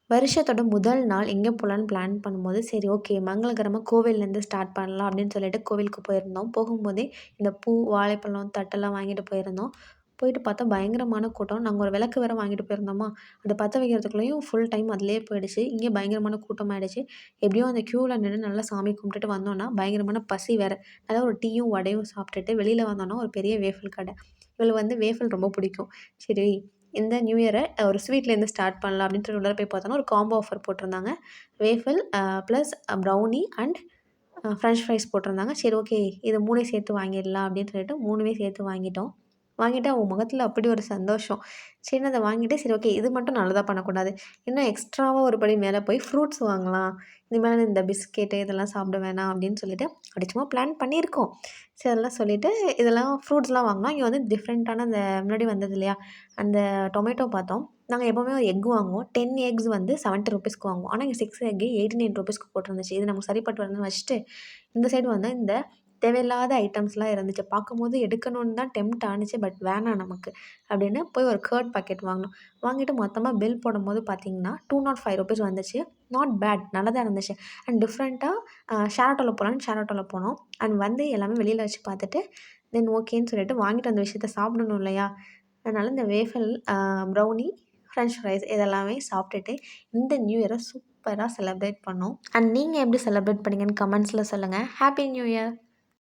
வருஷத்தோட முதல் நாள் எங்கே போகலான்னு பிளான் பண்ணும்போது, சரி ஓகே மங்களகரமா கோவில்லேருந்து ஸ்டார்ட் பண்ணலாம் அப்படின்னு சொல்லிட்டு கோவிலுக்கு போயிருந்தோம். போகும்போதே இந்த பூ, வாழைப்பழம், தட்டெல்லாம் வாங்கிட்டு போயிருந்தோம். போயிட்டு பார்த்தா பயங்கரமான கூட்டம். நாங்க ஒரு விளக்கு வேற வாங்கிட்டு போயிருந்தோமா, அத பத்த வைக்கிறதுக்குள்ளயும் ஃபுல் டைம் அதிலேயே போயிடுச்சு. இங்கே பயங்கரமான கூட்டமாயிடுச்சு. எப்படியோ அந்த கியூல நின்னு நல்லா சாமி கும்பிட்டுட்டு வந்தோம்னா, பயங்கரமான பசி வேற. நல்லா ஒரு டீயும், வடையும் சாப்பிட்டுட்டு வெளியில வந்தோம்னா, ஒரு பெரிய வேஃபில் கடை. இவளுக்கு வந்து வேஃபில் ரொம்ப பிடிக்கும். சரி இந்த நியூ இயர ஒரு ஸ்வீட்லேருந்து ஸ்டார்ட் பண்ணலாம் அப்படின்ட்டு உள்ளார போய் பார்த்தோன்னா, ஒரு காம்போ ஆஃபர் போட்டிருந்தாங்க. Waffle plus brownie and French fries போட்டிருந்தாங்க. சரி ஓகே இது 3யும் சேர்த்து வாங்கிடலாம் அப்படின்னு சொல்லிட்டு 3மே சேர்த்து வாங்கிட்டோம். வாங்கிட்டு அவ முகத்துல அப்படி ஒரு சந்தோஷம். சரின்னு அத வாங்கிட்டு, சரி ஓகே இது மட்டும் நல்லதா பண்ணக்கூடாது. இன்னும் எக்ஸ்ட்ராவா ஒரு படி மேல போய் ஃப்ரூட்ஸ் வாங்கலாம். இனிமேல் இந்த பிஸ்கெட்டு இதெல்லாம் சாப்பிட வேணாம் அப்படின்னு சொல்லிட்டு, அப்படி சும்மா பிளான் பண்ணியிருக்கோம். சரி அதெல்லாம் சொல்லிட்டு, இதெல்லாம் ஃப்ரூட்ஸ்லாம் வாங்குனோம். இங்க வந்து டிஃப்ரெண்ட்டான அந்த முன்னாடி வந்தது இல்லையா, அந்த டொமேட்டோ பார்த்தோம். நாங்க எப்பவுமே ஒரு எக் வாங்குவோம். 10 எக்ஸ் வந்து ₹70க்கு வாங்குவோம். ஆனா இங்க 6 எக் ₹89க்கு போட்டிருந்துச்சு. இது நமக்கு சரிப்பட்டு வரலன்னு வச்சுட்டு, இந்த சைடு வந்து இந்த தேவையில்லாத ஐட்டம்ஸ்லாம் இருந்துச்சு. பார்க்கும்போது எடுக்கணும்னு தான் டெம்ப்ட் ஆனுச்சு. பட் வேணாம் நமக்கு அப்படின்னு போய் ஒரு கர்ட் பாக்கெட் வாங்குனோம். வாங்கிட்டு மொத்தமா பில் போடும்போது பார்த்தீங்கன்னா, ₹205 வந்துச்சு. நாட் பேட் நல்லா தான் இருந்துச்சு. அண்ட் டிஃப்ரெண்ட்டா ஷேர் ஆட்டோல போலான்னு ஷேர் ஆட்டோல போனோம். அண்ட் வந்து எல்லாமே வெளியில வச்சு பார்த்துட்டு, தென் ஓகேன்னு சொல்லிட்டு வாங்கிட்டு வந்த விஷயத்த சாப்பிடணும் இல்லையா? அதனால இந்த வேஃபல், ப்ரௌனி, ஃப்ரெஞ்ச் ஃப்ரைஸ் இதெல்லாமே சாப்பிட்டுட்டு இந்த நியூ இயர சூப்பரா செலிப்ரேட் பண்ணோம். அண்ட் நீங்க எப்படி செலிப்ரேட் பண்ணீங்கன்னு கமெண்ட்ஸ்ல சொல்லுங்க. Happy new year!